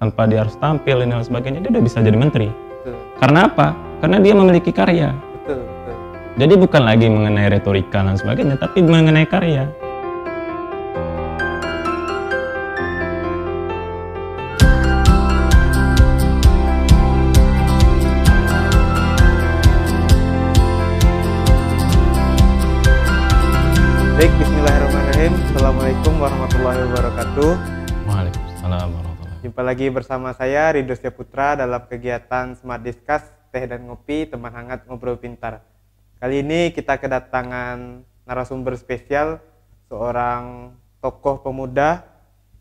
tanpa dia harus tampil dan sebagainya, dia udah bisa jadi menteri. Betul. Karena apa? Karena dia memiliki karya. Betul, betul. Jadi bukan lagi mengenai retorika dan sebagainya, tapi mengenai karya. Baik, bismillahirrahmanirrahim. Assalamualaikum warahmatullahi wabarakatuh. Waalaikumsalam warahmatullahi. Jumpa lagi bersama saya Ridho Syaputra dalam kegiatan Smart Discuss Teh dan Ngopi, teman hangat ngobrol pintar. Kali ini kita kedatangan narasumber spesial, seorang tokoh pemuda,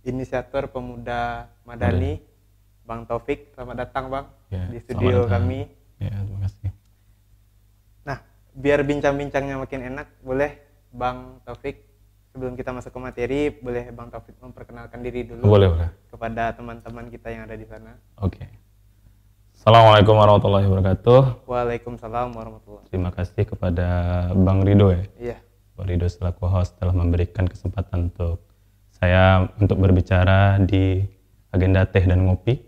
inisiator pemuda Madani, Bang Taufik. Selamat datang Bang Ya, di studio selamat datang. kami. Ya, terima kasih. Nah, biar bincang-bincangnya makin enak, boleh Bang Taufik, sebelum kita masuk ke materi, boleh Bang Taufik memperkenalkan diri dulu Boleh. kepada teman-teman kita yang ada di sana. Oke. Assalamualaikum warahmatullahi wabarakatuh. Waalaikumsalam warahmatullahi. Terima kasih kepada Bang Ridho ya. Iya. Bang Ridho selaku host telah memberikan kesempatan untuk saya untuk berbicara di agenda teh dan ngopi.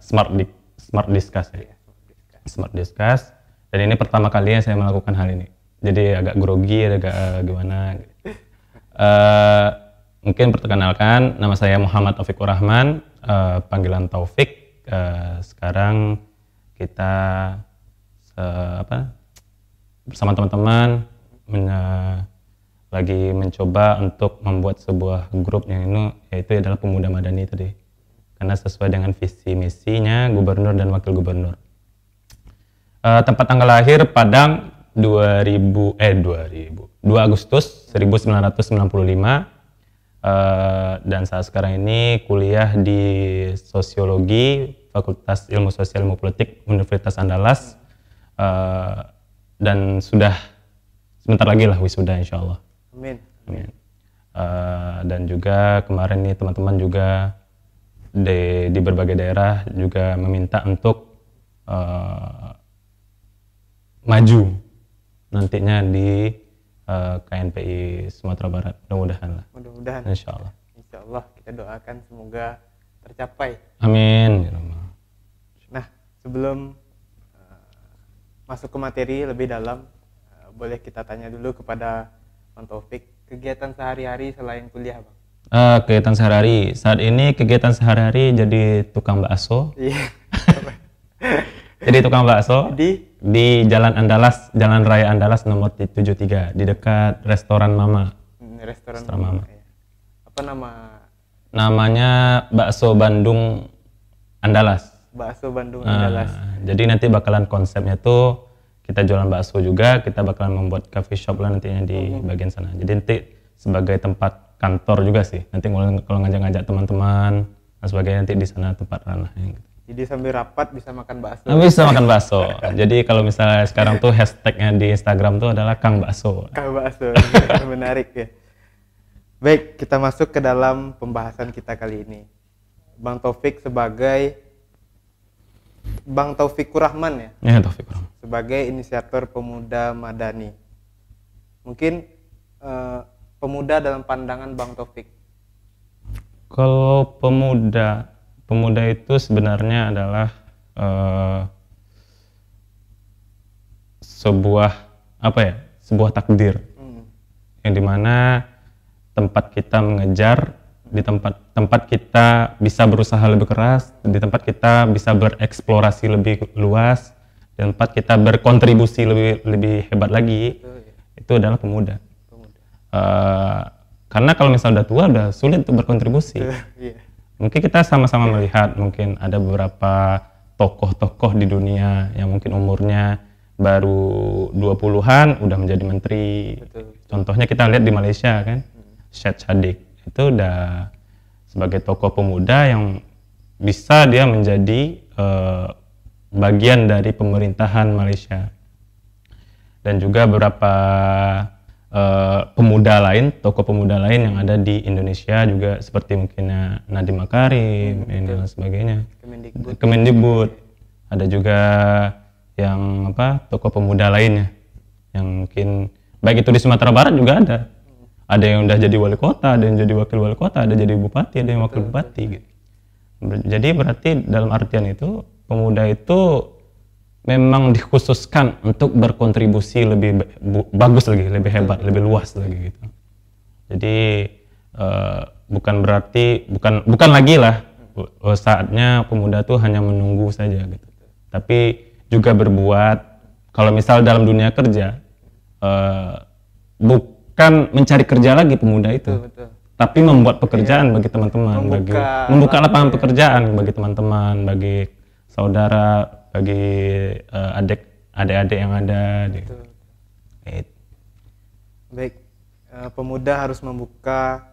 Smart Discuss ya. Smart Discuss. Dan ini pertama kalinya saya melakukan hal ini. Jadi agak grogi, agak gimana. Mungkin perkenalkan, nama saya Muhammad Taufikur Rahman, panggilan Taufik. Sekarang kita bersama teman-teman lagi mencoba untuk membuat sebuah grup yang ini, yaitu adalah Pemuda Madani tadi. Karena sesuai dengan visi misinya gubernur dan wakil gubernur. Tempat tanggal lahir Padang 2 Agustus 1995, dan saat sekarang ini kuliah di Sosiologi Fakultas Ilmu Sosial Ilmu Politik Universitas Andalas, dan sudah sebentar lagi lah wisuda insyaallah. Amin. Amin. Dan juga kemarin nih teman-teman juga di berbagai daerah juga meminta untuk maju nantinya di KNPI Sumatera Barat, mudah-mudahan lah. Mudah-mudahan. Insyaallah. Insyaallah kita doakan semoga tercapai. Amin. Nah, sebelum masuk ke materi lebih dalam, boleh kita tanya dulu kepada Bang Taufik, kegiatan sehari-hari selain kuliah, Bang? Kegiatan sehari-hari saat ini, kegiatan sehari-hari jadi tukang bakso. Iya. Jadi tukang bakso di Jalan Andalas, Jalan Raya Andalas nomor 73 di dekat restoran Mama. Restoran Mama. Ya. Apa nama? Namanya Bakso Bandung Andalas. Bakso Bandung Andalas. Jadi nanti bakalan konsepnya tuh kita jualan bakso juga, kita bakalan membuat coffee shop lah nantinya di bagian sana. Jadi nanti sebagai tempat kantor juga sih. Nanti kalau ngajak-ngajak teman-teman dan sebagainya, nanti di sana tempat ranahnya. Gitu. Jadi sambil rapat bisa makan bakso. Bisa makan bakso. Jadi kalau misalnya sekarang tuh hashtagnya di Instagram tuh adalah Kang Bakso. Kang Bakso, menarik ya. Baik, kita masuk ke dalam pembahasan kita kali ini. Bang Taufik sebagai Bang Taufikur Rahman ya? Ya, Taufikur Rahman. Sebagai inisiator Pemuda Madani. Mungkin pemuda dalam pandangan Bang Taufik. Kalau pemuda itu sebenarnya adalah sebuah takdir, yang dimana tempat kita mengejar, di tempat kita bisa berusaha lebih keras, di tempat kita bisa bereksplorasi lebih luas, di tempat kita berkontribusi lebih hebat lagi, itu adalah pemuda. Karena kalau misalnya udah tua, udah sulit untuk berkontribusi. Mungkin kita sama-sama melihat, mungkin ada beberapa tokoh-tokoh di dunia yang mungkin umurnya baru 20-an udah menjadi menteri. Betul. Contohnya kita lihat di Malaysia kan, Syed Saddiq itu udah sebagai tokoh pemuda yang bisa dia menjadi bagian dari pemerintahan Malaysia. Dan juga beberapa tokoh pemuda lain yang ada di Indonesia juga, seperti mungkin Nadiem Makarim dan sebagainya. Kemendikbud. Ada juga yang tokoh pemuda lainnya yang mungkin baik itu di Sumatera Barat juga ada. Ada yang udah jadi wali kota, ada yang jadi wakil wali kota, ada jadi bupati, ada yang wakil bupati gitu. Jadi berarti dalam artian itu pemuda itu memang dikhususkan untuk berkontribusi lebih bagus lagi, lebih hebat, lebih luas lagi gitu. Jadi bukan berarti bukan lagi lah saatnya pemuda tuh hanya menunggu saja gitu. Tapi juga berbuat. Kalau misal dalam dunia kerja bukan mencari kerja lagi pemuda itu. Betul. Tapi membuat pekerjaan bagi teman-teman, membuka lapangan pekerjaan bagi teman-teman, bagi saudara, bagi adik-adik yang ada. Betul. Baik, pemuda harus membuka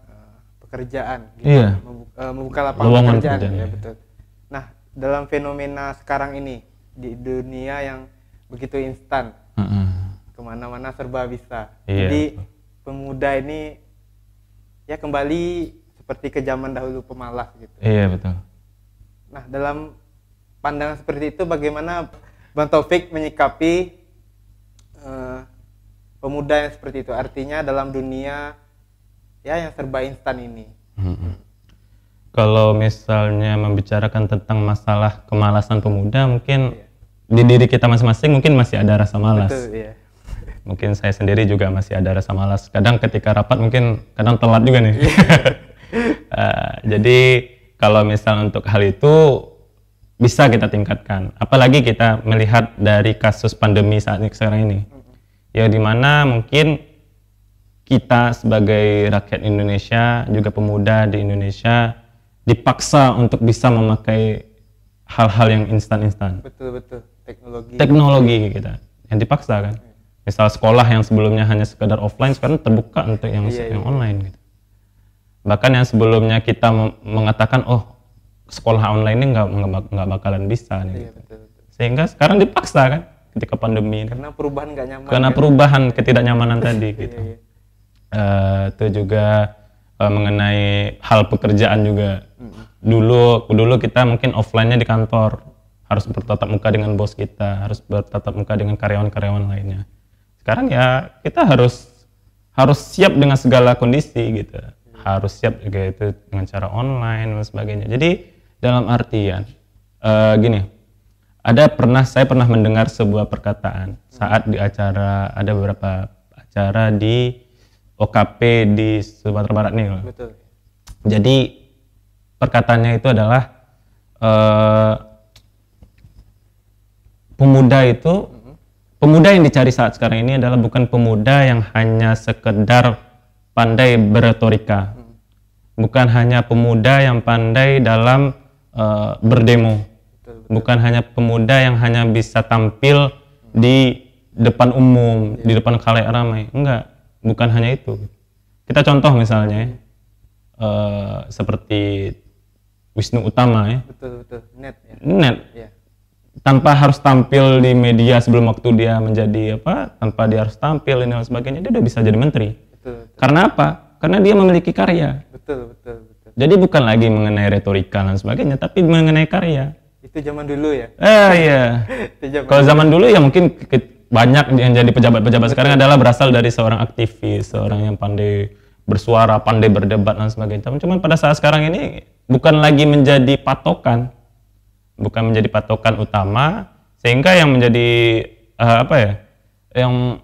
pekerjaan, gitu. Iya. Membuka lapangan pekerjaan, ya betul. Nah, dalam fenomena sekarang ini di dunia yang begitu instan, kemana-mana serba bisa. Iya. Jadi pemuda ini ya kembali seperti ke zaman dahulu pemalas gitu. Iya betul. Nah, dalam pandangan seperti itu bagaimana Bang Taufik menyikapi pemuda yang seperti itu? Artinya dalam dunia ya yang serba instan ini. Kalau misalnya membicarakan tentang masalah kemalasan pemuda, mungkin di diri kita masing-masing mungkin masih ada rasa malas. Betul, iya. Mungkin saya sendiri juga masih ada rasa malas. Kadang ketika rapat mungkin kadang telat juga nih. Jadi kalau misal untuk hal itu bisa kita tingkatkan. Apalagi kita melihat dari kasus pandemi saat ini sekarang ini. Ya dimana mungkin kita sebagai rakyat Indonesia, juga pemuda di Indonesia dipaksa untuk bisa memakai hal-hal yang instan-instan. Betul. Teknologi kita yang dipaksa kan. Misal sekolah yang sebelumnya hanya sekedar offline sekarang terbuka untuk yang online gitu. Bahkan yang sebelumnya kita mengatakan sekolah online ini nggak bakalan bisa nih. Betul. Sehingga sekarang dipaksa kan ketika pandemi ini. Karena perubahan nggak nyaman. Karena perubahan ketidaknyamanan tadi gitu. Itu juga mengenai hal pekerjaan juga. Dulu kita mungkin offline-nya di kantor, harus bertatap muka dengan bos kita, harus bertatap muka dengan karyawan-karyawan lainnya. Sekarang ya kita harus siap dengan segala kondisi gitu. Harus siap juga itu dengan cara online dan sebagainya. Jadi dalam artian gini, saya pernah mendengar sebuah perkataan saat di acara, ada beberapa acara di OKP di Sumatera Barat nih. Betul. Jadi perkataannya itu adalah pemuda yang dicari saat sekarang ini adalah bukan pemuda yang hanya sekedar pandai berretorika, bukan hanya pemuda yang pandai dalam berdemo, bukan hanya pemuda yang hanya bisa tampil di depan umum, di depan khalayak ramai. Enggak, bukan hanya itu. Kita contoh misalnya seperti Wisnu Utama ya. Betul. Net. Ya. Tanpa harus tampil di media sebelum waktu dia menjadi tanpa dia harus tampil dan sebagainya, dia udah bisa jadi menteri. Betul. Karena apa? Karena dia memiliki karya. Betul. Jadi bukan lagi mengenai retorika dan sebagainya, tapi mengenai karya. Itu zaman dulu ya? Iya. Kalau zaman dulu ya mungkin banyak yang jadi pejabat-pejabat sekarang adalah berasal dari seorang aktivis, seorang yang pandai bersuara, pandai berdebat dan sebagainya. Cuman pada saat sekarang ini bukan lagi menjadi patokan. Bukan menjadi patokan utama, sehingga yang menjadi yang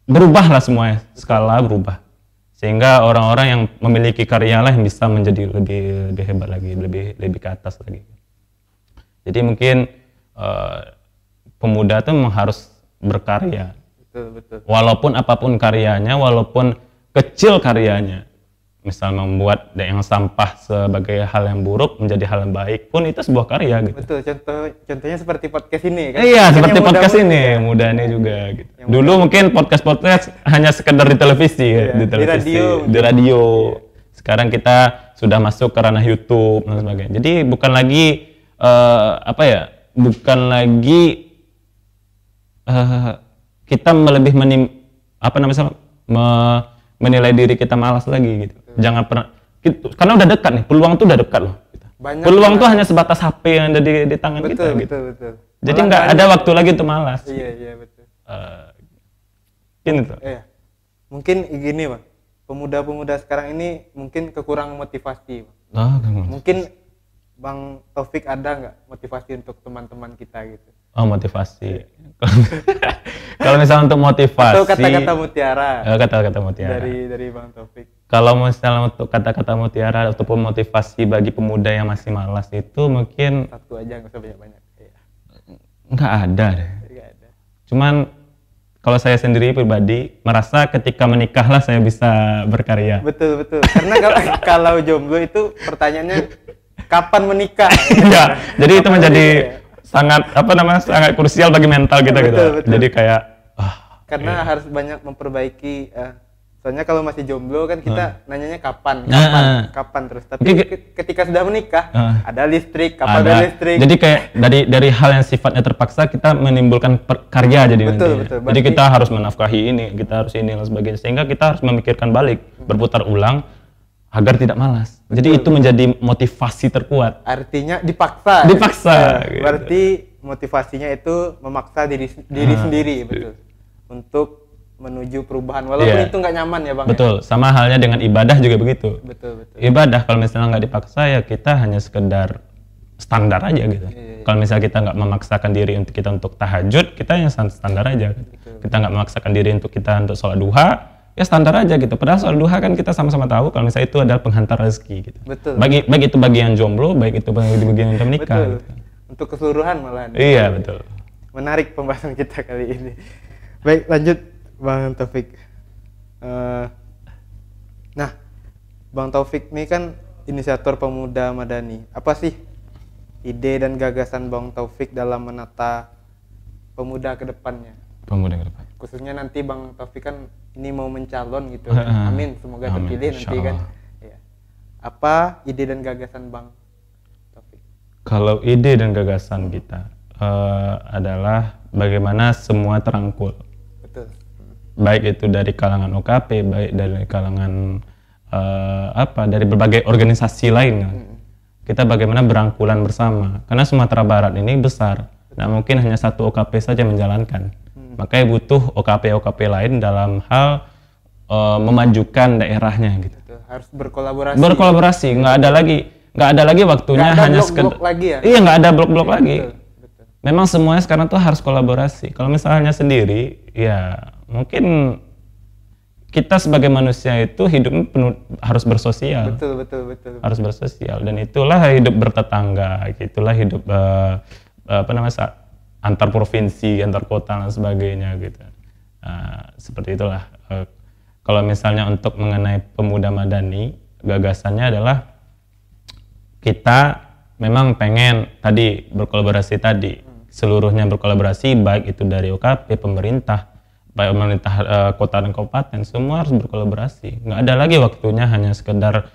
berubah lah semuanya, skala berubah, sehingga orang-orang yang memiliki karya lah yang bisa menjadi lebih hebat lagi, lebih ke atas lagi. Jadi mungkin pemuda itu memang harus berkarya. Betul. Walaupun apapun karyanya, walaupun kecil karyanya, misal membuat yang sampah sebagai hal yang buruk menjadi hal yang baik pun itu sebuah karya gitu. Betul, contohnya seperti podcast ini kan. Iya, seperti podcast ini, muda ini juga gitu. Dulu mungkin podcast hanya sekedar di televisi ya, di radio. Sekarang kita sudah masuk ke ranah YouTube dan sebagainya. Jadi bukan lagi bukan lagi kita menilai diri kita malas lagi gitu. Jangan pernah karena udah dekat nih, peluang tuh udah dekat loh. Peluang tuh hanya sebatas HP yang ada di tangan kita gitu. Betul. Jadi nggak ada waktu lagi untuk malas. Iya betul. Ini tuh. Iya. Mungkin gini Bang, pemuda-pemuda sekarang ini mungkin kekurangan motivasi. Bang. Mungkin Bang Taufik ada nggak motivasi untuk teman-teman kita gitu? Oh, motivasi. Kalau misalnya untuk motivasi Atau kata-kata mutiara kata-kata mutiara. dari Bang Taufik. Kalau misalnya untuk kata-kata mutiara ataupun motivasi bagi pemuda yang masih malas itu mungkin Satu aja, nggak usah banyak-banyak. Iya. nggak ada deh. Nggak ada. Cuman kalau saya sendiri pribadi merasa ketika menikahlah saya bisa berkarya. Betul. Karena kalau jomblo itu pertanyaannya kapan menikah? Iya, jadi itu Kapan menjadi menikah, ya? sangat krusial bagi mental kita gitu. Betul. Jadi kayak Karena harus banyak memperbaiki. Soalnya kalau masih jomblo kan kita nanyanya kapan terus. Tapi ketika sudah menikah ada listrik, kapan ada listrik. Jadi kayak dari hal yang sifatnya terpaksa kita menimbulkan karya jadi betul. Jadi kita harus menafkahi ini, kita harus ini dan sebagainya. Sehingga kita harus memikirkan balik, berputar ulang agar tidak malas. Jadi itu menjadi motivasi terkuat. Artinya dipaksa. Gitu. Berarti motivasinya itu memaksa diri sendiri, betul. Untuk menuju perubahan walaupun itu nggak nyaman ya Bang. Betul, sama halnya dengan ibadah juga begitu. Betul. Ibadah kalau misalnya nggak dipaksa ya kita hanya sekedar standar aja gitu. Kalau misalnya kita nggak memaksakan diri untuk tahajud, kita hanya standar aja. Kita nggak memaksakan diri untuk sholat duha, ya standar aja gitu. Padahal sholat duha kan kita sama-sama tahu kalau misalnya itu adalah penghantar rezeki gitu. Betul. Baik itu bagian jomblo, baik itu bagian yang menikah. Betul. Gitu. Untuk keseluruhan malahan. Iya betul. Menarik pembahasan kita kali ini. Baik, lanjut Bang Taufik. Nah, Bang Taufik ini kan inisiator Pemuda Madani. Apa sih ide dan gagasan Bang Taufik dalam menata pemuda ke depannya? Pemuda ke depan. Khususnya nanti Bang Taufik kan ini mau mencalon gitu. Amin, semoga terpilih nanti kan. Ya. Apa ide dan gagasan Bang Taufik? Kalau ide dan gagasan kita adalah bagaimana semua terangkul. Betul. Baik itu dari kalangan OKP, baik dari kalangan dari berbagai organisasi lain. Kita bagaimana berangkulan bersama. Karena Sumatera Barat ini besar. Nah, mungkin hanya satu OKP saja menjalankan. Makanya butuh OKP lain dalam hal memajukan daerahnya gitu. Betul. Harus berkolaborasi. Berkolaborasi, nggak ada lagi waktunya hanya blok-blok lagi ya. Iya, nggak ada blok-blok lagi. Betul. Memang semuanya sekarang tuh harus kolaborasi. Kalau misalnya sendiri, ya mungkin kita sebagai manusia itu hidupnya harus bersosial. Betul. Harus bersosial, dan itulah hidup bertetangga, itulah hidup antar provinsi, antar kota dan sebagainya gitu. Seperti itulah. Kalau misalnya untuk mengenai Pemuda Madani, gagasannya adalah kita memang pengen tadi berkolaborasi seluruhnya berkolaborasi, baik itu dari OKP, pemerintah kota dan kabupaten, semua harus berkolaborasi. Nggak ada lagi waktunya hanya sekedar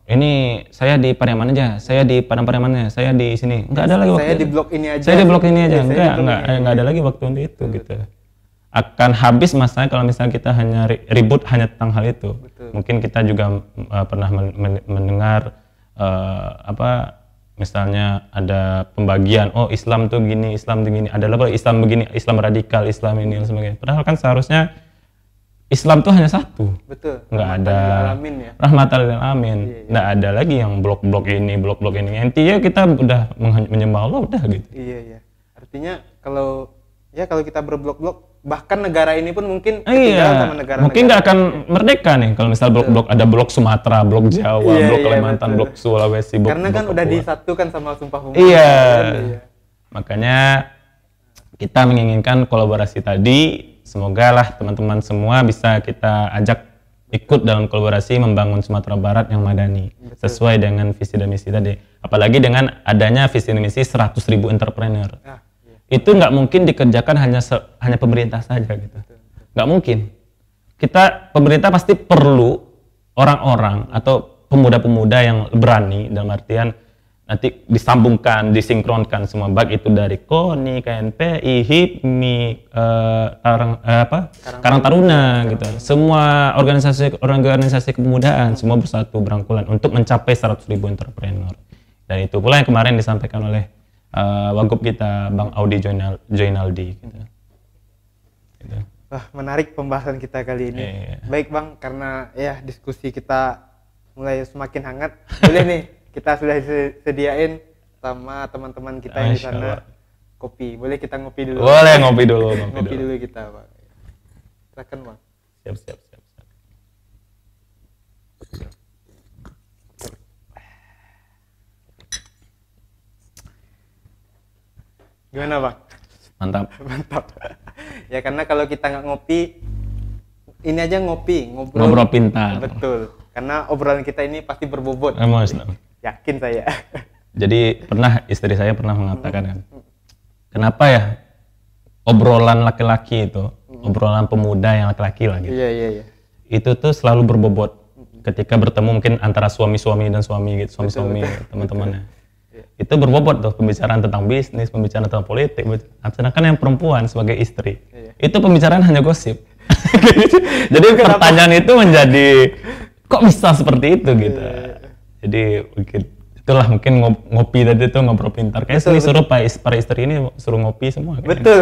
ini saya di Pariaman aja, saya di Padang-Pariamannya, saya di sini. Nggak ada lagi waktu. Saya di blok ini aja. Saya di blok ini aja. Nggak ada lagi waktu untuk itu gitu. Akan habis masanya kalau misalnya kita hanya ribut hanya tentang hal itu. Betul. Mungkin kita juga pernah mendengar misalnya ada pembagian, Islam tuh gini, adalah Islam begini, Islam radikal, Islam ini dan sebagainya. Padahal kan seharusnya Islam tuh hanya satu. Betul. Nggak ada ya. rahmatan lil alamin. Iya. Nggak ada lagi yang blok-blok ini. Intinya kita udah menyembah Allah udah gitu. Iya. Artinya kalau kita berblok-blok, bahkan negara ini pun mungkin ketinggalan sama negara. Mungkin nggak akan merdeka nih kalau misal blok-blok, ada blok Sumatera, blok Jawa, blok Kalimantan, blok Sulawesi, karena kan blok udah Papua. disatukan sama Sumpah Pemuda. Iya. Makanya kita menginginkan kolaborasi tadi. Semoga lah teman-teman semua bisa kita ajak ikut dalam kolaborasi membangun Sumatera Barat yang madani. Betul. Sesuai dengan visi dan misi tadi. Apalagi dengan adanya visi dan misi 100.000 entrepreneur. Itu nggak mungkin dikerjakan hanya pemerintah saja gitu. Nggak mungkin. Pemerintah pasti perlu orang-orang atau pemuda-pemuda yang berani, dalam artian nanti disambungkan, disinkronkan semua, baik itu dari KONI, KNPI, HIPMI, Karang Taruna gitu. Semua organisasi kepemudaan semua bersatu berangkulan untuk mencapai 100.000 entrepreneur. Dan itu pula yang kemarin disampaikan oleh Wagub kita, Bang Audi Joinaldi gitu. Wah, menarik pembahasan kita kali ini. Baik Bang, karena diskusi kita mulai semakin hangat, boleh nih kita sudah sediain sama teman-teman kita yang di Masya sana Allah. kopi. Boleh kita ngopi dulu? Boleh ngopi dulu, Ngopi dulu kita, Bang. Silakan, Bang. Siap, siap, siap, siap. Gimana, Bang? Mantap. Mantap. Ya karena kalau kita nggak ngopi, ini aja ngopi, Ngobrol pintar. Betul. Karena obrolan kita ini pasti berbobot. Mas. Yakin saya. Jadi istri saya pernah mengatakan kan, kenapa ya obrolan laki-laki itu, obrolan pemuda yang laki-laki lah gitu, Iya. itu tuh selalu berbobot ketika bertemu mungkin antara suami-suami dan suami gitu, suami-suami teman-temannya. Itu berbobot tuh, pembicaraan tentang bisnis, pembicaraan tentang politik. Sedangkan yang perempuan sebagai istri, itu pembicaraan hanya gosip. Jadi pertanyaan itu menjadi kok bisa seperti itu gitu. Jadi mungkin ngopi tadi tuh ngobrol pintar. Kayaknya sering suruh para istri ini suruh ngopi semua. Kayaknya. Betul.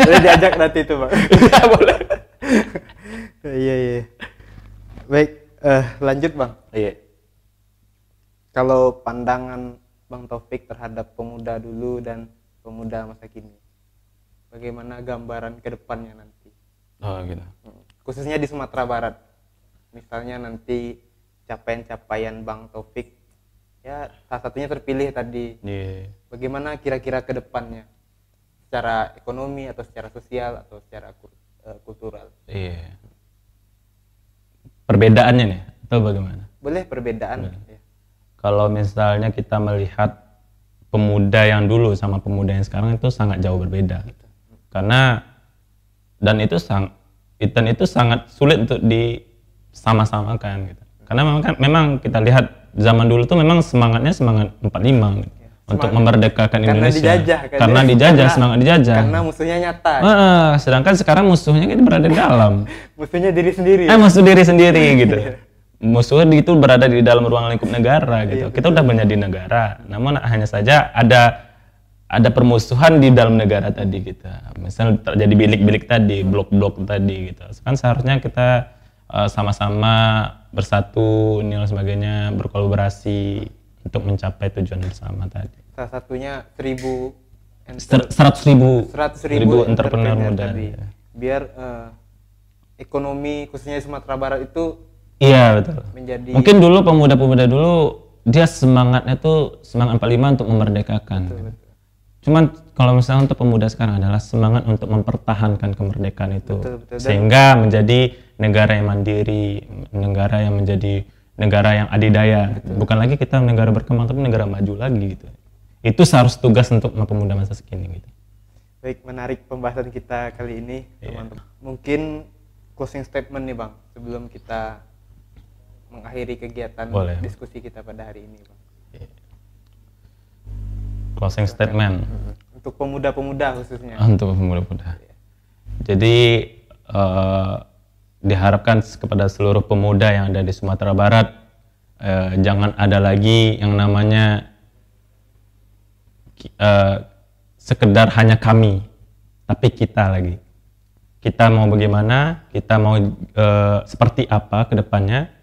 Boleh diajak nanti itu, Bang. Iya, boleh. Iya. Baik, lanjut, Bang. Iya. Kalau pandangan Bang Taufik terhadap pemuda dulu dan pemuda masa kini, bagaimana gambaran ke depannya nanti? Oh gitu. Khususnya di Sumatera Barat. Misalnya nanti capaian-capaian Bang Taufik, ya salah satunya terpilih tadi. Iya. Bagaimana kira-kira ke depannya? Secara ekonomi atau secara sosial atau secara kultural? Iya. Perbedaannya nih atau bagaimana? Boleh perbedaan. Ya. Kalau misalnya kita melihat pemuda yang dulu sama pemuda yang sekarang itu sangat jauh berbeda. Karena itu sangat sulit untuk disama-samakan gitu. Karena memang kita lihat zaman dulu tuh memang semangatnya semangat 45 gitu. Untuk memerdekakan Indonesia. Karena dijajah, semangat dijajah. Karena musuhnya nyata. Sedangkan sekarang musuhnya kita berada di dalam. Musuhnya diri sendiri. Musuh diri sendiri gitu. Musuhnya itu berada di dalam ruang lingkup negara gitu. Kita udah menjadi negara, namun hanya saja ada permusuhan di dalam negara tadi kita. Misal terjadi bilik-bilik tadi, blok-blok tadi gitu. Kan seharusnya kita sama-sama bersatu, dan sebagainya, berkolaborasi untuk mencapai tujuan bersama tadi. Salah satunya 100.000 entrepreneur muda. Tadi. Biar ekonomi khususnya di Sumatera Barat itu iya betul. Menjadi mungkin dulu pemuda-pemuda dulu dia semangatnya tuh semangat 45 untuk memerdekakan. Betul. Cuman kalau misalnya untuk pemuda sekarang adalah semangat untuk mempertahankan kemerdekaan itu. Betul. Sehingga menjadi negara yang mandiri, negara yang menjadi negara yang adidaya. Betul. Bukan lagi kita negara berkembang tapi negara maju lagi gitu. Itu seharusnya tugas untuk pemuda masa kini gitu. Baik, menarik pembahasan kita kali ini, teman-teman. Mungkin closing statement nih, Bang, sebelum kita mengakhiri kegiatan diskusi kita pada hari ini, Bang. Closing statement untuk pemuda-pemuda khususnya. Untuk pemuda-pemuda. Jadi diharapkan kepada seluruh pemuda yang ada di Sumatera Barat, jangan ada lagi yang namanya sekedar hanya kami, tapi kita lagi. Kita mau bagaimana? Kita mau seperti apa ke depannya?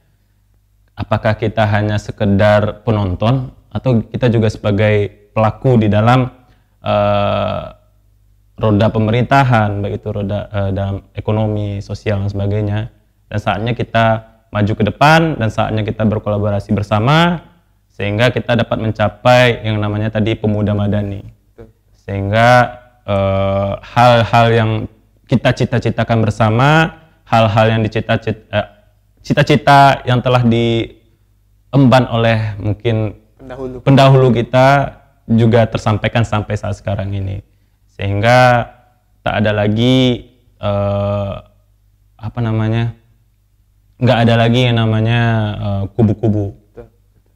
Apakah kita hanya sekedar penonton atau kita juga sebagai pelaku di dalam roda pemerintahan, baik itu roda dalam ekonomi, sosial dan sebagainya. Dan saatnya kita maju ke depan dan saatnya kita berkolaborasi bersama sehingga kita dapat mencapai yang namanya tadi pemuda madani. Sehingga hal-hal yang kita cita-citakan bersama, hal-hal yang cita-cita yang telah diemban oleh mungkin pendahulu kita juga tersampaikan sampai saat sekarang ini, sehingga tak ada lagi nggak ada lagi yang namanya kubu-kubu,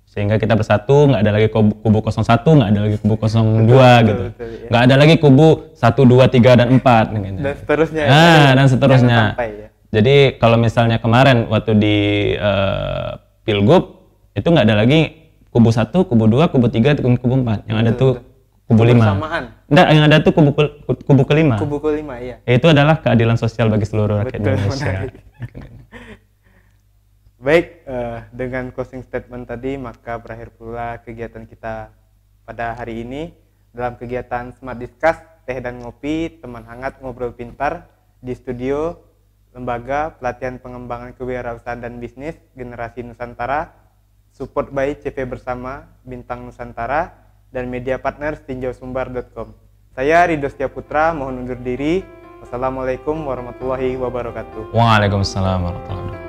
sehingga kita bersatu, nggak ada lagi kubu 01, nggak ada lagi kubu 02 gitu, nggak ada lagi kubu 1, 2, 3 dan 4 gitu. Dan seterusnya. Dan seterusnya. Jadi kalau misalnya kemarin waktu di Pilgub itu nggak ada lagi kubu 1, kubu 2, kubu 3, kubu 4. Yang ada tuh kubu 5. Enggak, yang ada tuh kubu kelima. Kubu kelima, iya. Itu adalah keadilan sosial bagi seluruh rakyat Indonesia. Baik, dengan closing statement tadi maka berakhir pula kegiatan kita pada hari ini dalam kegiatan Smart Discuss Teh dan Ngopi, teman hangat ngobrol pintar di studio Lembaga Pelatihan Pengembangan Kewirausahaan dan Bisnis Generasi Nusantara, support by CV Bersama, Bintang Nusantara, dan media partner tinjausumbar.com. Saya Ridho Setiaputra, mohon undur diri. Wassalamualaikum warahmatullahi wabarakatuh. Waalaikumsalam warahmatullahi wabarakatuh.